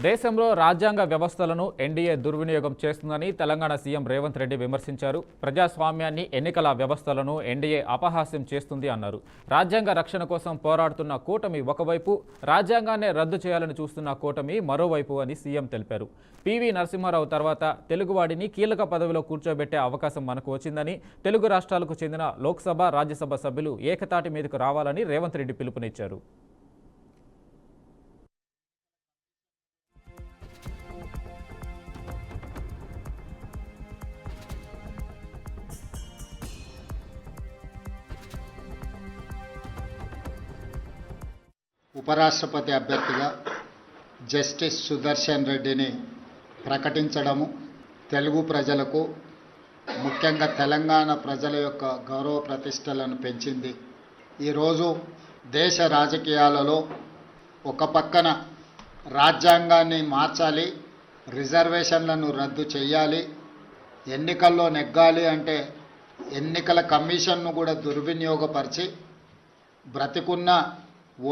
దేశంలో రాజ్యాంగ వ్యవస్థలను ఎన్డీఏ దుర్వినియోగం చేస్తుందని తెలంగాణ సీఎం రేవంత్ రెడ్డి విమర్శించారు. ప్రజాస్వామ్యాన్ని, ఎన్నికల వ్యవస్థలను ఎన్డీఏ అపహాస్యం చేస్తుంది అన్నారు. రాజ్యాంగ రక్షణ కోసం పోరాడుతున్న కూటమి ఒకవైపు, రాజ్యాంగాన్ని రద్దు చేయాలని చూస్తున్న కూటమి మరోవైపు అని సీఎం తెలిపారు. పివి నరసింహారావు తర్వాత తెలుగువాడిని కీలక పదవిలో కూర్చోబెట్టే అవకాశం మనకు వచ్చిందని, తెలుగు రాష్ట్రాలకు చెందిన లోక్సభ, రాజ్యసభ సభ్యులు ఏకతాటి మీదకు రావాలని రేవంత్ రెడ్డి పిలుపునిచ్చారు. ఉపరాష్ట్రపతి అభ్యర్థిగా జస్టిస్ సుదర్శన్ రెడ్డిని ప్రకటించడము తెలుగు ప్రజలకు, ముఖ్యంగా తెలంగాణ ప్రజల యొక్క గౌరవ ప్రతిష్టలను పెంచింది. ఈరోజు దేశ రాజకీయాలలో ఒక పక్కన రాజ్యాంగాన్ని మార్చాలి, రిజర్వేషన్లను రద్దు చేయాలి, ఎన్నికల్లో నెగ్గాలి అంటే ఎన్నికల కమిషన్ను కూడా దుర్వినియోగపరిచి బ్రతికున్న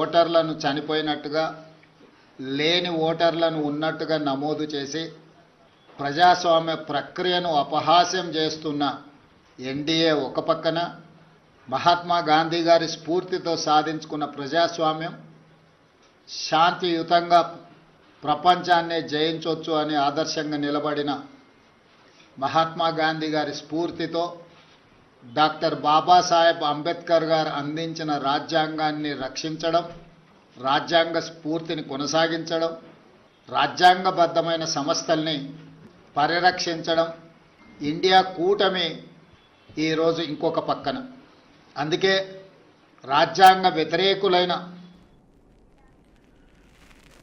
ఓటర్లను చనిపోయినట్టుగా, లేని ఓటర్లను ఉన్నట్టుగా నమోదు చేసి ప్రజాస్వామ్య ప్రక్రియను అపహాస్యం చేస్తున్న ఎన్డీఏ ఒక పక్కన, మహాత్మా గాంధీ గారి స్ఫూర్తితో సాధించుకున్న ప్రజాస్వామ్యం శాంతియుతంగా ప్రపంచాన్నే జయించవచ్చు అని ఆదర్శంగా నిలబడిన మహాత్మా గాంధీ గారి స్ఫూర్తితో డాక్టర్ బాబాసాహెబ్ అంబేద్కర్ గారు అందించిన రాజ్యాంగాన్ని రక్షించడం, రాజ్యాంగ స్ఫూర్తిని కొనసాగించడం, రాజ్యాంగబద్ధమైన సంస్థల్ని పరిరక్షించడం ఇండియా కూటమి ఈరోజు ఇంకొక పక్కన. అందుకే రాజ్యాంగ వ్యతిరేకులైన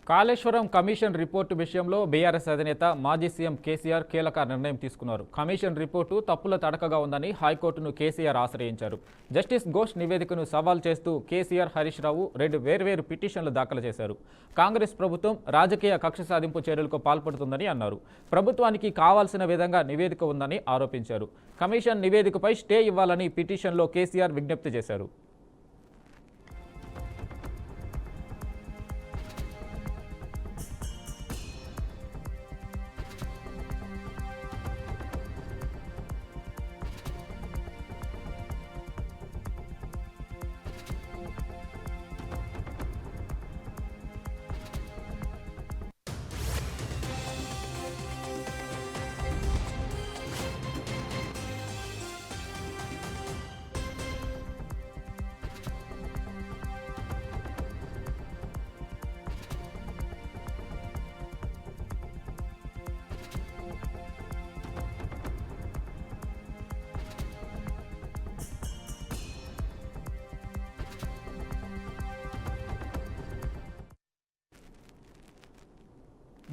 కాళేశ్వరం కమిషన్ రిపోర్టు విషయంలో బీఆర్ఎస్ అధినేత మాజీ సీఎం కేసీఆర్ కీలక నిర్ణయం తీసుకున్నారు. కమిషన్ రిపోర్టు తప్పుల తడకగా ఉందని హైకోర్టును కేసీఆర్ ఆశ్రయించారు. జస్టిస్ ఘోష్ నివేదికను సవాల్ చేస్తూ కేసీఆర్, హరీష్ రావు రెండు వేర్వేరు పిటిషన్లు దాఖలు చేశారు. కాంగ్రెస్ ప్రభుత్వం రాజకీయ కక్ష సాధింపు చర్యలకు పాల్పడుతుందని అన్నారు. ప్రభుత్వానికి కావాల్సిన విధంగా నివేదిక ఉందని ఆరోపించారు. కమిషన్ నివేదికపై స్టే ఇవ్వాలని పిటిషన్లో కేసీఆర్ విజ్ఞప్తి చేశారు.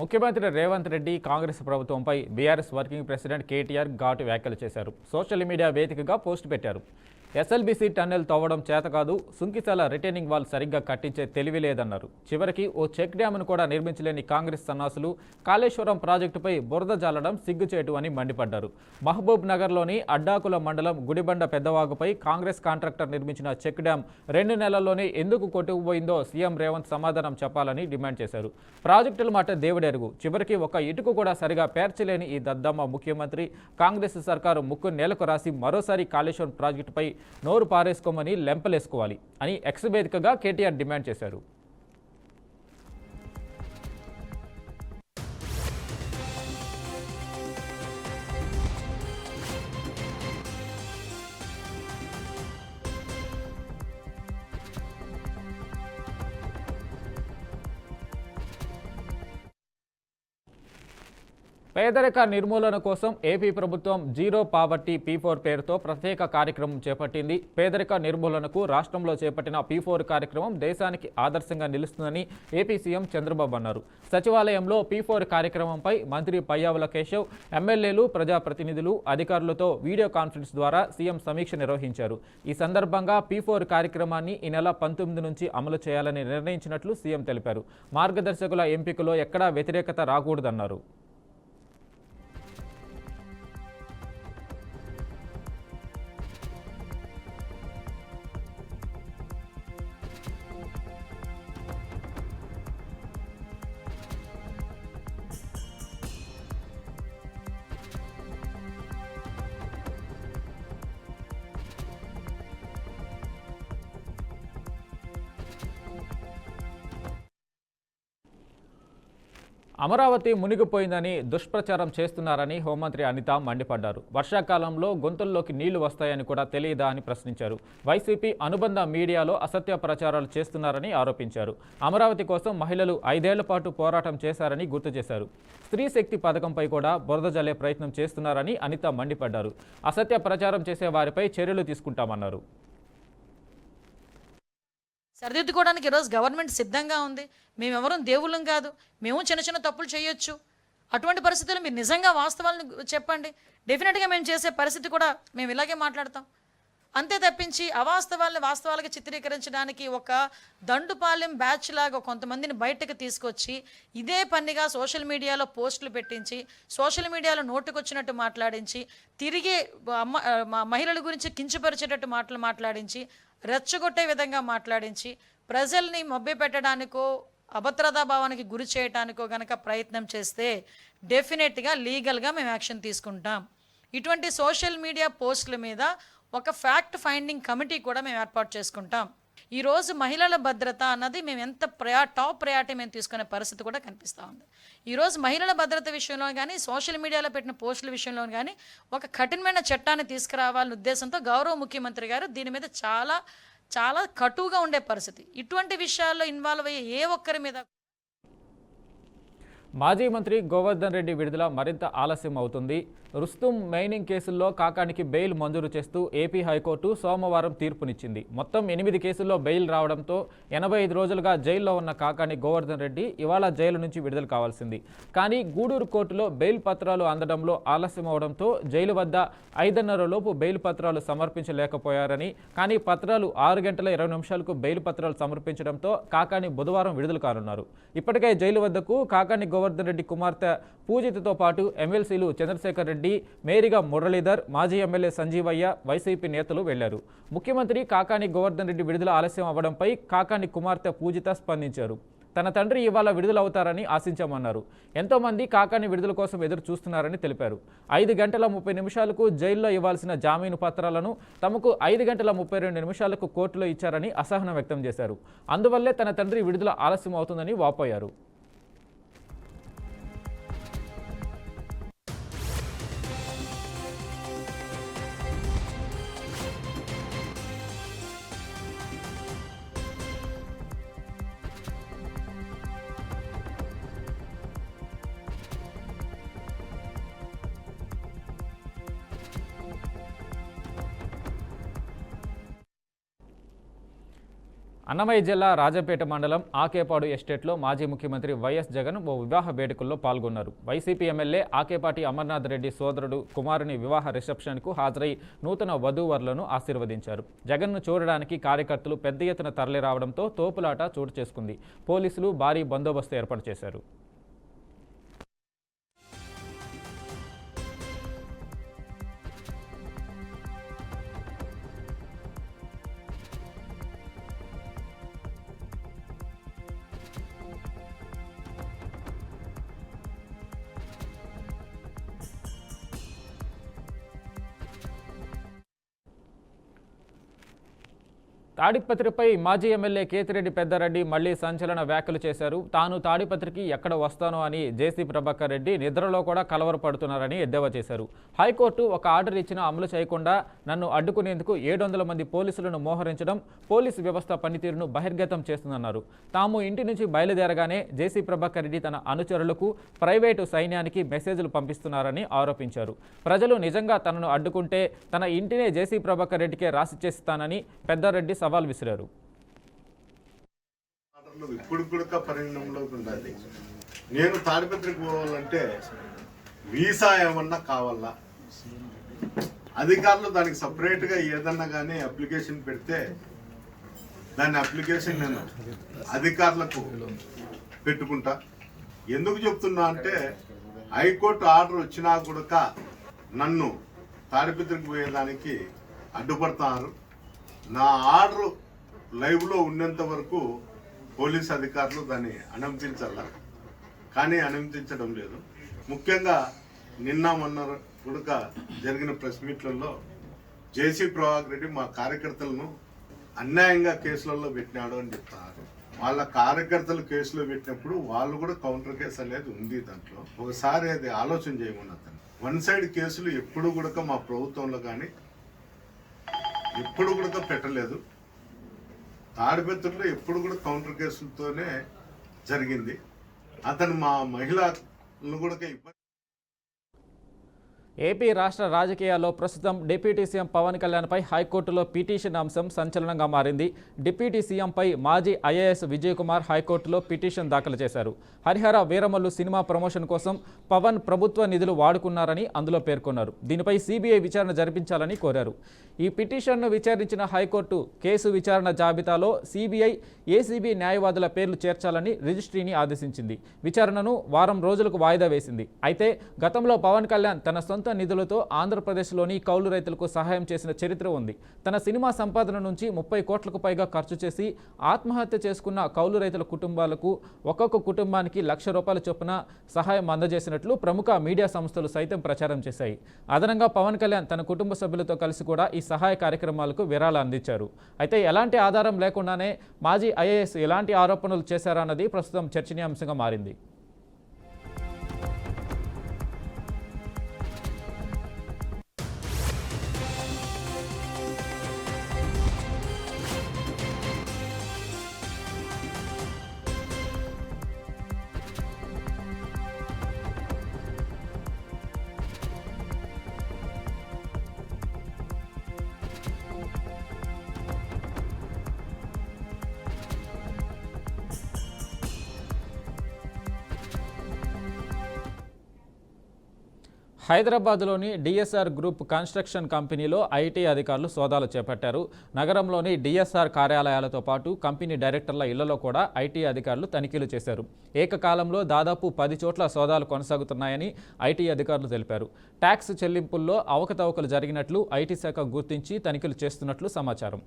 ముఖ్యమంత్రి రేవంత్ రెడ్డి కాంగ్రెస్ ప్రభుత్వంపై బీఆర్ఎస్ వర్కింగ్ ప్రెసిడెంట్ కేటీఆర్ ఘాటు వ్యాఖ్యలు చేశారు. సోషల్ మీడియా వేదికగా పోస్ట్ పెట్టారు. ఎస్ఎల్బీసీ టన్నెల్ తవ్వడం చేత కాదు, సుంకిశాల రిటైనింగ్ వాల్ సరిగ్గా కట్టించే తెలివి లేదన్నారు. చివరికి ఓ చెక్ డ్యామ్ను కూడా నిర్మించలేని కాంగ్రెస్ సన్నాసులు కాళేశ్వరం ప్రాజెక్టుపై బురద జాలడం సిగ్గుచేటు అని మండిపడ్డారు. మహబూబ్ నగర్లోని అడ్డాకుల మండలం గుడిబండ పెద్దవాగుపై కాంగ్రెస్ కాంట్రాక్టర్ నిర్మించిన చెక్ డ్యామ్ 2 నెలల్లోనే ఎందుకు కొట్టుకుపోయిందో సీఎం రేవంత్ సమాధానం చెప్పాలని డిమాండ్ చేశారు. ప్రాజెక్టుల మాట దేవుడెరుగు, చివరికి ఒక ఇటుకు కూడా సరిగా పేర్చలేని ఈ దద్దమ్మ ముఖ్యమంత్రి, కాంగ్రెస్ సర్కారు ముక్కు నేలకు రాసి మరోసారి కాళేశ్వరం ప్రాజెక్టుపై నోరు పారేసుకోమని లెంపలేసుకోవాలి అని ఎక్స్ వేదికగా కేటీఆర్ డిమాండ్ చేశారు. పేదరిక నిర్మూలన కోసం ఏపీ ప్రభుత్వం జీరో పావర్టీ P4 పేరుతో ప్రత్యేక కార్యక్రమం చేపట్టింది. పేదరిక నిర్మూలనకు రాష్ట్రంలో చేపట్టిన P4 కార్యక్రమం దేశానికి ఆదర్శంగా నిలుస్తుందని ఏపీ సీఎం చంద్రబాబు అన్నారు. సచివాలయంలో P4 కార్యక్రమంపై మంత్రి పయ్యావుల కేశవ్, ఎమ్మెల్యేలు, ప్రజాప్రతినిధులు, అధికారులతో వీడియో కాన్ఫరెన్స్ ద్వారా సీఎం సమీక్ష నిర్వహించారు. ఈ సందర్భంగా P4 కార్యక్రమాన్ని ఈ నెల 19 నుంచి అమలు చేయాలని నిర్ణయించినట్లు సీఎం తెలిపారు. మార్గదర్శకుల ఎంపికలో ఎక్కడా వ్యతిరేకత రాకూడదన్నారు. అమరావతి మునిగిపోయిందని దుష్ప్రచారం చేస్తున్నారని హోంమంత్రి అనిత మండిపడ్డారు. వర్షాకాలంలో గొంతుల్లోకి నీళ్లు వస్తాయని కూడా తెలియదా అని ప్రశ్నించారు. వైసీపీ అనుబంధ మీడియాలో అసత్య ప్రచారాలు చేస్తున్నారని ఆరోపించారు. అమరావతి కోసం మహిళలు 5 ఏళ్ల పాటు పోరాటం చేశారని గుర్తు చేశారు. స్త్రీ శక్తి పథకంపై కూడా బురద జల్లే ప్రయత్నం చేస్తున్నారని అనిత మండిపడ్డారు. అసత్య ప్రచారం చేసే వారిపై చర్యలు తీసుకుంటామన్నారు. సరిదిద్దుకోవడానికి ఈరోజు గవర్నమెంట్ సిద్ధంగా ఉంది. మేమెవరం దేవుళ్ళం కాదు, మేము చిన్న చిన్న తప్పులు చేయొచ్చు. అటువంటి పరిస్థితుల్లో మీరు నిజంగా వాస్తవాలను చెప్పండి, డెఫినెట్గా మేము చేసే పరిస్థితి కూడా మేము ఇలాగే మాట్లాడతాం. అంతే తప్పించి అవాస్తవాలను వాస్తవాలుగా చిత్రీకరించడానికి ఒక దండుపాలెం బ్యాచ్ లాగా కొంతమందిని బయటకు తీసుకొచ్చి ఇదే పనిగా సోషల్ మీడియాలో పోస్టులు పెట్టించి సోషల్ మీడియాలో నోటుకొచ్చినట్టు మాట్లాడించి తిరిగి మహిళల గురించి కించపరిచేటట్టు మాట్లాడించి రెచ్చగొట్టే విధంగా మాట్లాడించి ప్రజల్ని మభ్యపెట్టడానికో అభద్రతా భావానికి గురి చేయడానికో గనక ప్రయత్నం చేస్తే డెఫినెట్గా లీగల్గా మేము యాక్షన్ తీసుకుంటాం. ఇటువంటి సోషల్ మీడియా పోస్టుల మీద ఒక ఫ్యాక్ట్ ఫైండింగ్ కమిటీ కూడా మేము ఏర్పాటు చేసుకుంటాం. ఈరోజు మహిళల భద్రత అన్నది మేము ఎంత టాప్ ప్రయారిటీ మేము తీసుకునే పరిస్థితి కూడా కనిపిస్తూ ఉంది. ఈరోజు మహిళల భద్రత విషయంలో కానీ సోషల్ మీడియాలో పెట్టిన పోస్టుల విషయంలో కానీ ఒక కఠినమైన చట్టాన్ని తీసుకురావాలనే ఉద్దేశంతో గౌరవ ముఖ్యమంత్రి గారు దీని మీద చాలా చాలా కటువుగా ఉండే పరిస్థితి. ఇటువంటి విషయాల్లో ఇన్వాల్వ్ అయ్యే ఏ ఒక్కరి మీద మాజీ మంత్రి గోవర్ధన్ రెడ్డి విడుదల మరింత ఆలస్యం అవుతుంది. రుస్తుం మైనింగ్ కేసుల్లో కాకానికి బెయిల్ మంజూరు చేస్తూ ఏపీ హైకోర్టు సోమవారం తీర్పునిచ్చింది. మొత్తం 8 కేసుల్లో బెయిల్ రావడంతో 85 రోజులుగా జైల్లో ఉన్న కాకాని గోవర్ధన్ రెడ్డి ఇవాళ జైలు నుంచి విడుదల కావాల్సింది. కానీ గూడూరు కోర్టులో బెయిల్ పత్రాలు అందడంలో ఆలస్యం అవడంతో జైలు వద్ద 5:30 లోపు బెయిల్ పత్రాలు సమర్పించలేకపోయారని, కానీ పత్రాలు 6 గంటల 20 నిమిషాలకు బెయిల్ పత్రాలు సమర్పించడంతో కాకాని బుధవారం విడుదల కానున్నారు. ఇప్పటికే జైలు వద్దకు కాకాని గోవర్ధన్ రెడ్డి కుమార్తె పూజితతో పాటు ఎమ్మెల్సీలు చంద్రశేఖర్ రెడ్డి, మేరిగా మురళీధర్, మాజీ ఎమ్మెల్యే సంజీవయ్య, వైసీపీ నేతలు వెళ్లారు. ముఖ్యమంత్రి కాకాని గోవర్ధన్ రెడ్డి విడుదల ఆలస్యం అవ్వడంపై కాకాని కుమార్తె పూజిత స్పందించారు. తన తండ్రి ఇవాళ విడుదల అవుతారని ఆశించామన్నారు. ఎంతోమంది కాకాని విడుదల కోసం ఎదురు చూస్తున్నారని తెలిపారు. 5 గంటల 30 నిమిషాలకు జైల్లో ఇవ్వాల్సిన జామీను పత్రాలను తమకు 5 గంటల 32 నిమిషాలకు కోర్టులో ఇచ్చారని అసహనం వ్యక్తం చేశారు. అందువల్లే తన తండ్రి విడుదల ఆలస్యం అవుతుందని వాపోయారు. అన్నమయ్య జిల్లా రాజంపేట మండలం ఆకేపాడు ఎస్టేట్లో మాజీ ముఖ్యమంత్రి వైఎస్ జగన్ ఓ వివాహ వేడుకల్లో పాల్గొన్నారు. వైసీపీ ఎమ్మెల్యే ఆకేపాటి అమర్నాథ్ రెడ్డి సోదరుడు కుమారుని వివాహ రిసెప్షన్కు హాజరై నూతన వధూవరులను ఆశీర్వదించారు. జగన్ను చూడడానికి కార్యకర్తలు పెద్ద ఎత్తున తరలి రావడంతో తోపులాట చోటు చేసుకుంది. పోలీసులు భారీ బందోబస్తు ఏర్పాటు చేశారు. తాడిపత్రిపై మాజీ ఎమ్మెల్యే కేతిరెడ్డి పెద్దారెడ్డి మళ్లీ సంచలన వ్యాఖ్యలు చేశారు. తాను తాడిపత్రికి ఎక్కడ వస్తానో అని జేసీ ప్రభాకర్ రెడ్డి నిద్రలో కూడా కలవరపడుతున్నారని ఎద్దేవా చేశారు. హైకోర్టు ఒక ఆర్డర్ ఇచ్చినా అమలు చేయకుండా నన్ను అడ్డుకునేందుకు 700 మంది పోలీసులను మోహరించడం పోలీసు వ్యవస్థ పనితీరును బహిర్గతం చేస్తుందన్నారు. తాము ఇంటి నుంచి బయలుదేరగానే జేసీ ప్రభాకర్ రెడ్డి తన అనుచరులకు, ప్రైవేటు సైన్యానికి మెసేజ్లు పంపిస్తున్నారని ఆరోపించారు. ప్రజలు నిజంగా తనను అడ్డుకుంటే తన ఇంటినే జేసీ ప్రభాకర్ రెడ్డికే రాసిచ్చేస్తానని పెద్దారెడ్డి సవాల్ విసిరారు. ఇప్పుడు పరిణామంలోకి ఉండాలి. నేను తాడిపత్రికి పోవాలంటే వీసా ఏమన్నా కావాలా? అధికారులు దానికి సపరేట్గా ఏదన్నా కానీ అప్లికేషన్ పెడితే దాని అప్లికేషన్ నేను అధికారులకు పెట్టుకుంటా. ఎందుకు చెప్తున్నా అంటే హైకోర్టు ఆర్డర్ వచ్చినా కూడా నన్ను తాడిపత్రికి పోయేదానికి అడ్డుపడుతున్నారు. నా ఆర్డర్ లైవ్లో ఉన్నంత వరకు పోలీస్ అధికారులు దాన్ని అనుమతించాల, కానీ అనుమతించడం లేదు. ముఖ్యంగా నిన్న మొన్న కూడా జరిగిన ప్రెస్ మీట్లలో జేసీ ప్రభాకర్ రెడ్డి మా కార్యకర్తలను అన్యాయంగా కేసులలో పెట్టినాడు అని చెప్తున్నారు. వాళ్ళ కార్యకర్తలు కేసులో పెట్టినప్పుడు వాళ్ళు కూడా కౌంటర్ కేసు అనేది ఉంది దాంట్లో. ఒకసారి అది ఆలోచన చేయమని అతను. వన్ సైడ్ కేసులు ఎప్పుడు కూడా మా ప్రభుత్వంలో కానీ ఎప్పుడు కూడా పెట్టలేదు. తాడిపత్రిలో ఎప్పుడు కూడా కౌంటర్ కేసులతోనే జరిగింది. అతను మా మహిళలను కూడా ఇబ్బంది. ఏపీ రాష్ట్ర రాజకీయాల్లో ప్రస్తుతం డిప్యూటీ సీఎం పవన్ కళ్యాణ్పై హైకోర్టులో పిటిషన్ అంశం సంచలనంగా మారింది. డిప్యూటీ సీఎంపై మాజీ ఐఏఎస్ విజయ్ కుమార్ హైకోర్టులో పిటిషన్ దాఖలు చేశారు. హరిహర వీరమల్లు సినిమా ప్రమోషన్ కోసం పవన్ ప్రభుత్వ నిధులు వాడుకున్నారని అందులో పేర్కొన్నారు. దీనిపై సిబిఐ విచారణ జరిపించాలని కోరారు. ఈ పిటిషన్ను విచారించిన హైకోర్టు కేసు విచారణ జాబితాలో సిబిఐ, ఏసీబీ న్యాయవాదుల పేర్లు చేర్చాలని రిజిస్ట్రీని ఆదేశించింది. విచారణను వారం రోజులకు వాయిదా వేసింది. అయితే గతంలో పవన్ కళ్యాణ్ తన సొంత నిధులతో ఆంధ్రప్రదేశ్లోని కౌలు రైతులకు సహాయం చేసిన చరిత్ర ఉంది. తన సినిమా సంపాదన నుంచి 30 కోట్లకు పైగా ఖర్చు చేసి ఆత్మహత్య చేసుకున్న కౌలు రైతుల కుటుంబాలకు ఒక్కొక్క కుటుంబానికి ₹1,00,000 చొప్పున సహాయం అందజేసినట్లు ప్రముఖ మీడియా సంస్థలు సైతం ప్రచారం చేశాయి. అదనంగా పవన్ కళ్యాణ్ తన కుటుంబ సభ్యులతో కలిసి కూడా ఈ సహాయ కార్యక్రమాలకు విరాళాలు అందించారు. అయితే ఎలాంటి ఆధారం లేకుండానే మాజీ ఐఏఎస్ ఎలాంటి ఆరోపణలు చేశారన్నది ప్రస్తుతం చర్చనీయాంశంగా మారింది. హైదరాబాద్లోని డిఎస్ఆర్ గ్రూప్ కన్స్ట్రక్షన్ కంపెనీలో ఐటీ అధికారులు సోదాలు చేపట్టారు. నగరంలోని డిఎస్ఆర్ కార్యాలయాలతో పాటు కంపెనీ డైరెక్టర్ల ఇళ్లలో కూడా ఐటీ అధికారులు తనిఖీలు చేశారు. ఏకకాలంలో దాదాపు 10 చోట్ల సోదాలు కొనసాగుతున్నాయని ఐటీ అధికారులు తెలిపారు. ట్యాక్స్ చెల్లింపుల్లో అవకతవకలు జరిగినట్లు ఐటీ శాఖ గుర్తించి తనిఖీలు చేస్తున్నట్లు సమాచారం.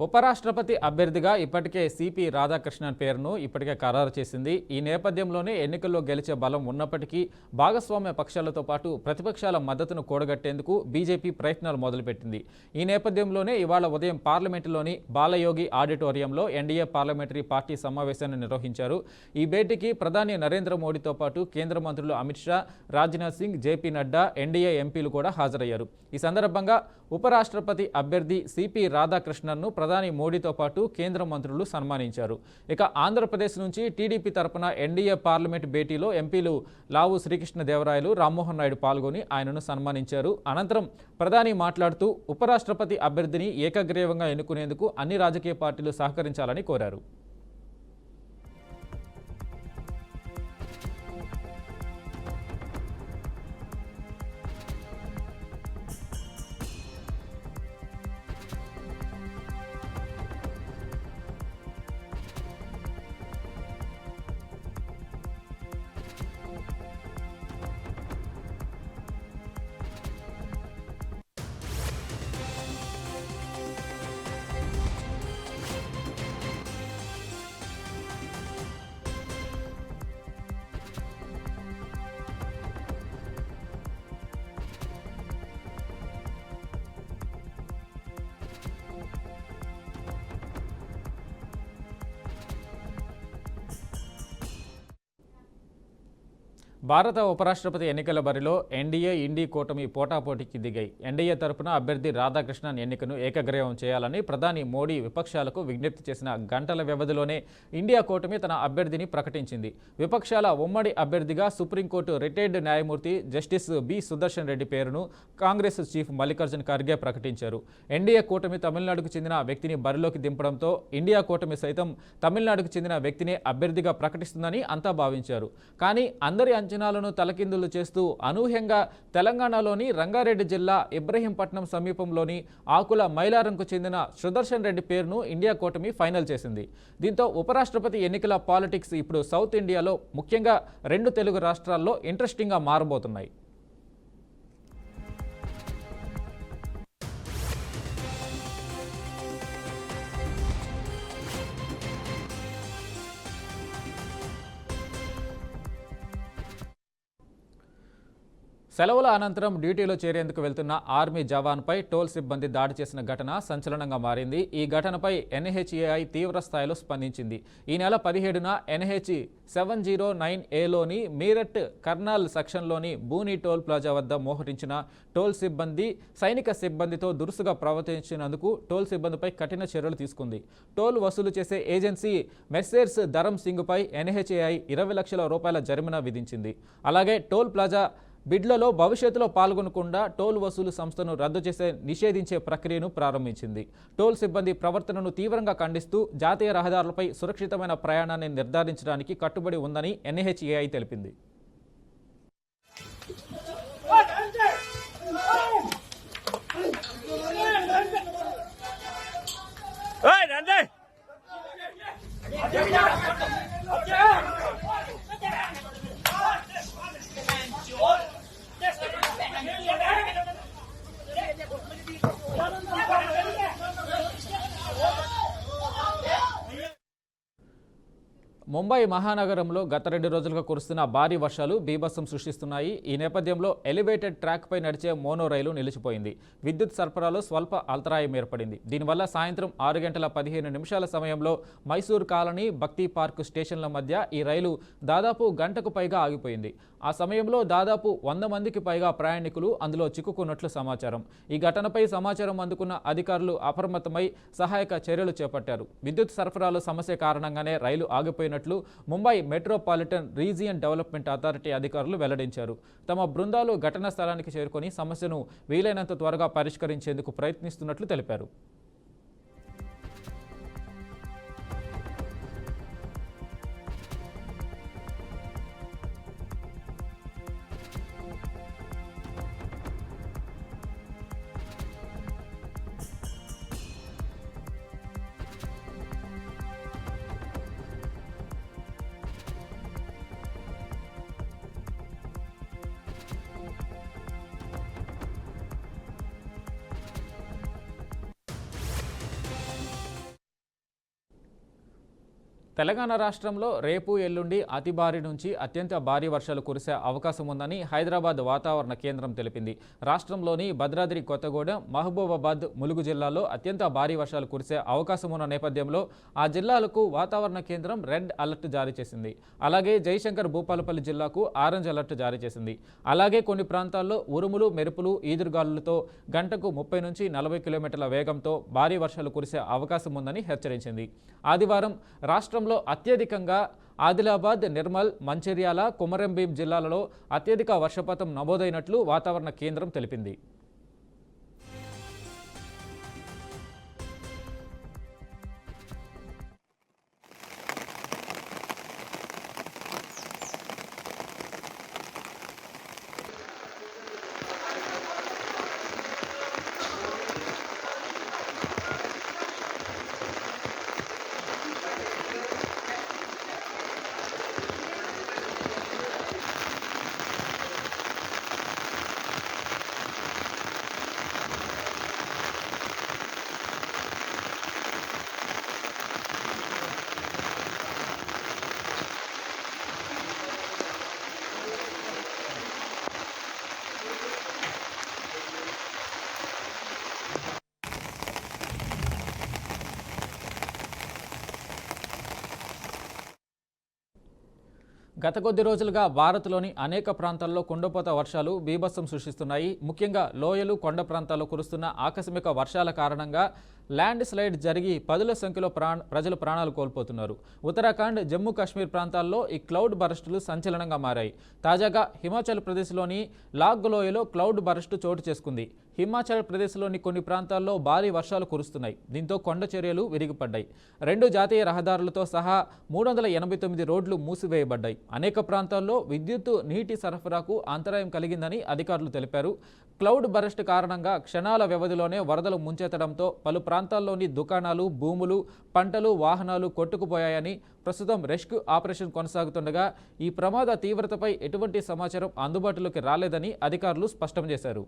ఉపరాష్ట్రపతి అభ్యర్థిగా ఇప్పటికే సిపి రాధాకృష్ణన్ పేరును ఇప్పటికే ఖరారు చేసింది. ఈ నేపథ్యంలోనే ఎన్నికల్లో గెలిచే బలం ఉన్నప్పటికీ భాగస్వామ్య పక్షాలతో పాటు ప్రతిపక్షాల మద్దతును కూడగట్టేందుకు బీజేపీ ప్రయత్నాలు మొదలుపెట్టింది. ఈ నేపథ్యంలోనే ఇవాళ ఉదయం పార్లమెంటులోని బాలయోగి ఆడిటోరియంలో ఎన్డీఏ పార్లమెంటరీ పార్టీ సమావేశాన్ని నిర్వహించారు. ఈ భేటీకి ప్రధాని నరేంద్ర మోడీతో పాటు కేంద్ర మంత్రులు అమిత్ షా, రాజ్నాథ్ సింగ్, జేపీ నడ్డా, ఎన్డీఏ ఎంపీలు కూడా హాజరయ్యారు. ఈ సందర్భంగా ఉపరాష్ట్రపతి అభ్యర్థి సిపి రాధాకృష్ణన్ను ప్రధాని మోడీతో పాటు కేంద్ర మంత్రులు సన్మానించారు. ఇక ఆంధ్రప్రదేశ్ నుంచి టీడీపీ తరపున ఎన్డీఏ పార్లమెంటు భేటీలో ఎంపీలు లావు శ్రీకృష్ణదేవరాయలు, రామ్మోహన్ నాయుడు పాల్గొని ఆయనను సన్మానించారు. అనంతరం ప్రధాని మాట్లాడుతూ ఉపరాష్ట్రపతి అభ్యర్థిని ఏకగ్రీవంగా ఎన్నుకునేందుకు అన్ని రాజకీయ పార్టీలు సహకరించాలని కోరారు. భారత ఉపరాష్ట్రపతి ఎన్నికల బరిలో ఎన్డీఏ, ఇండీ కూటమి పోటాపోటీకి దిగాయి. ఎన్డీఏ తరపున అభ్యర్థి రాధాకృష్ణన్ ఎన్నికను ఏకగ్రీవం చేయాలని ప్రధాని మోడీ విపక్షాలకు విజ్ఞప్తి చేసిన గంటల వ్యవధిలోనే ఇండియా కూటమి తన అభ్యర్థిని ప్రకటించింది. విపక్షాల ఉమ్మడి అభ్యర్థిగా సుప్రీంకోర్టు రిటైర్డ్ న్యాయమూర్తి జస్టిస్ బి సుదర్శన్ రెడ్డి పేరును కాంగ్రెస్ చీఫ్ మల్లికార్జున్ ఖర్గే ప్రకటించారు. ఎన్డీఏ కూటమి తమిళనాడుకు చెందిన వ్యక్తిని బరిలోకి దింపడంతో ఇండియా కూటమి సైతం తమిళనాడుకు చెందిన వ్యక్తినే అభ్యర్థిగా ప్రకటిస్తుందని అంతా భావించారు. కానీ అందరి అంచనా అంచనాలను తలకిందులు చేస్తూ అనూహ్యంగా తెలంగాణలోని రంగారెడ్డి జిల్లా ఇబ్రహీంపట్నం సమీపంలోని ఆకుల మైలారంకు చెందిన సుదర్శన్ రెడ్డి పేరును ఇండియా కూటమి ఫైనల్ చేసింది. దీంతో ఉపరాష్ట్రపతి ఎన్నికల పాలిటిక్స్ ఇప్పుడు సౌత్ ఇండియాలో ముఖ్యంగా 2 తెలుగు రాష్ట్రాల్లో ఇంట్రెస్టింగ్గా మారబోతున్నాయి. సెలవుల అనంతరం డ్యూటీలో చేరేందుకు వెళ్తున్న ఆర్మీ జవాన్పై టోల్ సిబ్బంది దాడి చేసిన ఘటన సంచలనంగా మారింది. ఈ ఘటనపై NHAI తీవ్ర స్థాయిలో స్పందించింది. ఈ నెల 17న NH 709Aలోని మీరట్ కర్నాల్ సెక్షన్లోని బూని టోల్ ప్లాజా వద్ద మోహరించిన టోల్ సిబ్బంది సైనిక సిబ్బందితో దురుసుగా ప్రవర్తించినందుకు టోల్ సిబ్బందిపై కఠిన చర్యలు తీసుకుంది. టోల్ వసూలు చేసే ఏజెన్సీ మెస్సేర్స్ ధరమ్ సింగ్పై NHAI 20 లక్షల రూపాయల జరిమానా విధించింది. అలాగే టోల్ ప్లాజా బిడ్లలో భవిష్యత్తులో పాల్గొనకుండా టోల్ వసూలు సంస్థను రద్దు చేసే నిషేధించే ప్రక్రియను ప్రారంభించింది. టోల్ సిబ్బంది ప్రవర్తనను తీవ్రంగా ఖండిస్తూ జాతీయ రహదారులపై సురక్షితమైన ప్రయాణాన్ని నిర్ధారించడానికి కట్టుబడి ఉందని NHAI తెలిపింది. ముంబై మహానగరంలో గత 2 రోజులుగా కురుస్తున్న భారీ వర్షాలు బీభత్సం సృష్టిస్తున్నాయి. ఈ నేపథ్యంలో ఎలివేటెడ్ ట్రాక్పై నడిచే మోనో రైలు నిలిచిపోయింది. విద్యుత్ సరఫరాలో స్వల్ప అంతరాయం ఏర్పడింది. దీనివల్ల సాయంత్రం 6 గంటల 15 నిమిషాల సమయంలో మైసూర్ కాలనీ భక్తి పార్క్ స్టేషన్ల మధ్య ఈ రైలు దాదాపు గంటకు పైగా ఆగిపోయింది. ఆ సమయంలో దాదాపు 100 మందికి పైగా ప్రయాణికులు అందులో చిక్కుకున్నట్లు సమాచారం. ఈ ఘటనపై సమాచారం అందుకున్న అధికారులు అప్రమత్తమై సహాయక చర్యలు చేపట్టారు. విద్యుత్ సరఫరాలో సమస్య కారణంగానే రైలు ఆగిపోయినట్లు Mumbai metropolitan region development authority అధికారులు వెల్లడించారు. తమ బృందాలు ఘటనా స్థలానికి చేరుకొని సమస్యను వీలైనంత త్వరగా పరిష్కరించేందుకు ప్రయత్నిస్తున్నట్లు తెలిపారు. తెలంగాణ రాష్ట్రంలో రేపు ఎల్లుండి అతి భారీ నుంచి అత్యంత భారీ వర్షాలు కురిసే అవకాశం ఉందని హైదరాబాద్ వాతావరణ కేంద్రం తెలిపింది. రాష్ట్రంలోని భద్రాద్రి కొత్తగూడెం, మహబూబాబాద్, ములుగు జిల్లాల్లో అత్యంత భారీ వర్షాలు కురిసే అవకాశం ఉన్న నేపథ్యంలో ఆ జిల్లాలకు వాతావరణ కేంద్రం రెడ్ అలర్ట్ జారీ చేసింది. అలాగే జయశంకర్ భూపాలపల్లి జిల్లాకు ఆరెంజ్ అలర్ట్ జారీ చేసింది. అలాగే కొన్ని ప్రాంతాల్లో ఉరుములు, మెరుపులు, ఈదురుగాలులతో గంటకు 30 నుంచి 40 కిలోమీటర్ల వేగంతో భారీ వర్షాలు కురిసే అవకాశం ఉందని హెచ్చరించింది. ఆదివారం రాష్ట్రంలో అత్యధికంగా ఆదిలాబాద్, నిర్మల్, మంచిర్యాల, కొమరంభీం జిల్లాలలో అత్యధిక వర్షపాతం నమోదైనట్లు వాతావరణ కేంద్రం తెలిపింది. గత కొద్ది రోజులుగా భారత్లోని అనేక ప్రాంతాల్లో కుండపోత వర్షాలు బీభత్సం సృష్టిస్తున్నాయి. ముఖ్యంగా లోయలు, కొండ ప్రాంతాల్లో కురుస్తున్న ఆకస్మిక వర్షాల కారణంగా ల్యాండ్ స్లైడ్ జరిగి పదుల సంఖ్యలో ప్రజలు ప్రాణాలు కోల్పోతున్నారు. ఉత్తరాఖండ్, జమ్మూ కాశ్మీర్ ప్రాంతాల్లో ఈ క్లౌడ్ బరస్టులు సంచలనంగా మారాయి. తాజాగా హిమాచల్ ప్రదేశ్లోని లాగ్ లోయలో క్లౌడ్ బరస్టు చోటు చేసుకుంది. హిమాచల్ ప్రదేశ్లోని కొన్ని ప్రాంతాల్లో భారీ వర్షాలు కురుస్తున్నాయి. దీంతో కొండ చర్యలు విరిగిపడ్డాయి. 2 జాతీయ రహదారులతో సహా 389 రోడ్లు మూసివేయబడ్డాయి. అనేక ప్రాంతాల్లో విద్యుత్, నీటి సరఫరాకు అంతరాయం కలిగిందని అధికారులు తెలిపారు. క్లౌడ్ బరస్ట్ కారణంగా క్షణాల వ్యవధిలోనే వరదలు ముంచెత్తడంతో పలు ప్రాంతాల్లోని దుకాణాలు, భూములు, పంటలు, వాహనాలు కొట్టుకుపోయాయని, ప్రస్తుతం రెస్క్యూ ఆపరేషన్ కొనసాగుతుండగా ఈ ప్రమాద తీవ్రతపై ఎటువంటి సమాచారం అందుబాటులోకి రాలేదని అధికారులు స్పష్టం చేశారు.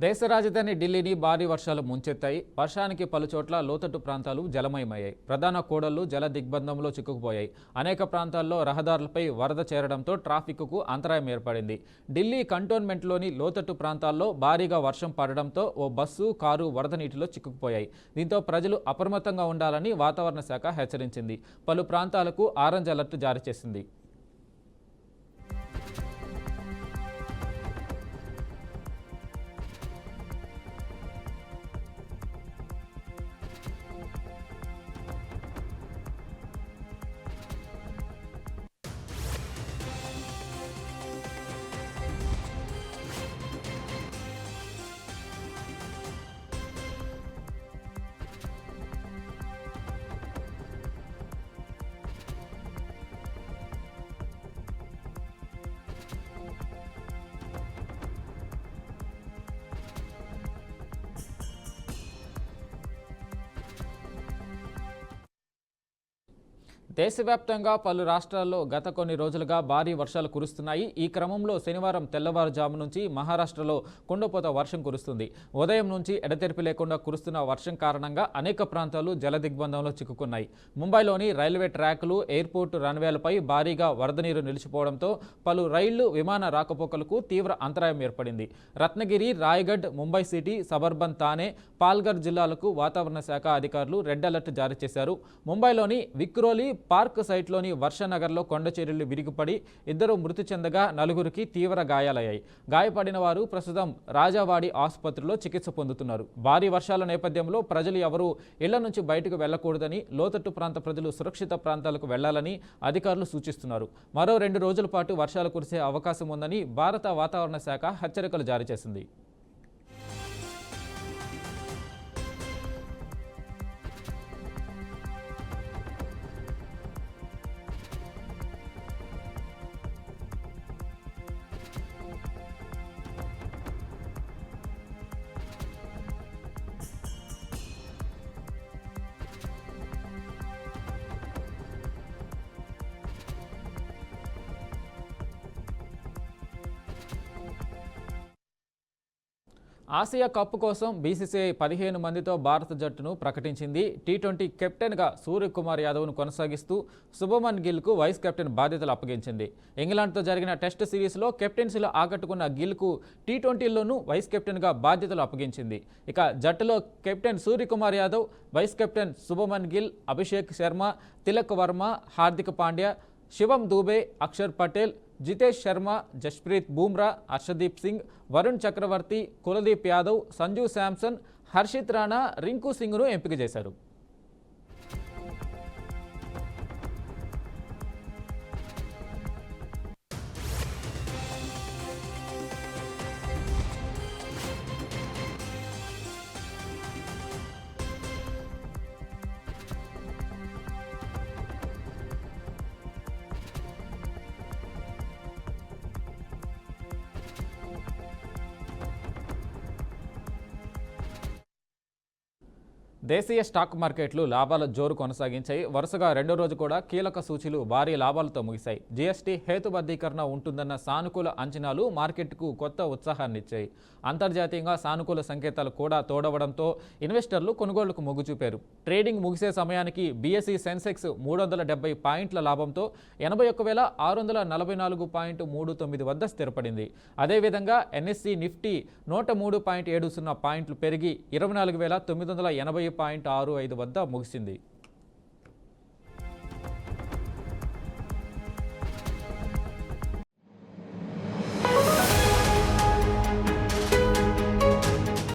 దేశ రాజధాని ఢిల్లీని భారీ వర్షాలు ముంచెత్తాయి. వర్షానికి పలుచోట్ల లోతట్టు ప్రాంతాలు జలమయమయ్యాయి. ప్రధాన కూడళ్లు జల దిగ్బంధంలో చిక్కుకుపోయాయి. అనేక ప్రాంతాల్లో రహదారులపై వరద చేరడంతో ట్రాఫిక్కు అంతరాయం ఏర్పడింది. ఢిల్లీ కంటోన్మెంట్లోని లోతట్టు ప్రాంతాల్లో భారీగా వర్షం పడడంతో ఓ బస్సు, కారు వరద నీటిలో చిక్కుకుపోయాయి. దీంతో ప్రజలు అప్రమత్తంగా ఉండాలని వాతావరణ శాఖ హెచ్చరించింది. పలు ప్రాంతాలకు ఆరెంజ్ అలర్ట్ జారీ చేసింది. దేశవ్యాప్తంగా పలు రాష్ట్రాల్లో గత కొన్ని రోజులుగా భారీ వర్షాలు కురుస్తున్నాయి. ఈ క్రమంలో శనివారం తెల్లవారుజాము నుంచి మహారాష్ట్రలో కుండపోత వర్షం కురుస్తుంది. ఉదయం నుంచి ఎడతెరిపి లేకుండా కురుస్తున్న వర్షం కారణంగా అనేక ప్రాంతాలు జల దిగ్బంధంలో చిక్కుకున్నాయి. ముంబైలోని రైల్వే ట్రాకులు, ఎయిర్పోర్టు రన్వేలపై భారీగా వరద నీరు నిలిచిపోవడంతో పలు రైళ్లు, విమాన రాకపోకలకు తీవ్ర అంతరాయం ఏర్పడింది. రత్నగిరి, రాయగఢ్, ముంబై సిటీ, సబర్బన్, థానే, పాల్ఘర్ జిల్లాలకు వాతావరణ శాఖ అధికారులు రెడ్ అలర్ట్ జారీ చేశారు. ముంబైలోని విక్రోలి పార్క్ సైట్లోని వర్షనగర్లో కొండ చర్యలు విరిగిపడి 2 మృతి చెందగా 4కి తీవ్ర గాయాలయ్యాయి. గాయపడిన వారు ప్రస్తుతం రాజావాడి ఆసుపత్రిలో చికిత్స పొందుతున్నారు. భారీ వర్షాల నేపథ్యంలో ప్రజలు ఎవరూ ఇళ్ల నుంచి బయటకు వెళ్లకూడదని, లోతట్టు ప్రాంత ప్రజలు సురక్షిత ప్రాంతాలకు వెళ్లాలని అధికారులు సూచిస్తున్నారు. మరో 2 రోజుల పాటు వర్షాలు కురిసే అవకాశం ఉందని భారత వాతావరణ శాఖ హెచ్చరికలు జారీ చేసింది. ఆసియా కప్ కోసం బీసీసీఐ 15 మందితో భారత జట్టును ప్రకటించింది. టీ20 కెప్టెన్గా సూర్యకుమార్ యాదవ్ను కొనసాగిస్తూ శుభమన్ గిల్కు వైస్ కెప్టెన్ బాధ్యతలు అప్పగించింది. ఇంగ్లాండ్తో జరిగిన టెస్ట్ సిరీస్లో కెప్టెన్సీలో ఆకట్టుకున్న గిల్కు టీ20లోనూ వైస్ కెప్టెన్గా బాధ్యతలు అప్పగించింది. ఇక జట్టులో captain Suryakumar Yadav, vice captain Shubman Gill, Abhishek Sharma, Tilak Varma, Hardik Pandya, Shivam Dube, Axar Patel, Jitesh Sharma, Jasprit Bumrah, Harshdeep Singh, Varun Chakravarthy, Kuldeep Yadav, Sanju Samson, Harshit Rana, Rinku సింగ్ను ఎంపిక చేశారు. దేశీయ స్టాక్ మార్కెట్లు లాభాల జోరు కొనసాగించాయి. వరుసగా రెండో రోజు కూడా కీలక సూచీలు భారీ లాభాలతో ముగిశాయి. జీఎస్టీ హేతుబద్ధీకరణ ఉంటుందన్న సానుకూల అంచనాలు మార్కెట్కు కొత్త ఉత్సాహాన్నిచ్చాయి. అంతర్జాతీయంగా సానుకూల సంకేతాలు కూడా తోడవడంతో ఇన్వెస్టర్లు కొనుగోళ్లకు మొగ్గు చూపారు. ట్రేడింగ్ ముగిసే సమయానికి బీఎస్ఈ సెన్సెక్స్ 370 పాయింట్ల లాభంతో 81,644.39 వద్ద స్థిరపడింది. అదేవిధంగా ఎన్ఎస్సి నిఫ్టీ 103.70 పాయింట్లు పెరిగి 24,980.65 వద్ద ముగిసింది.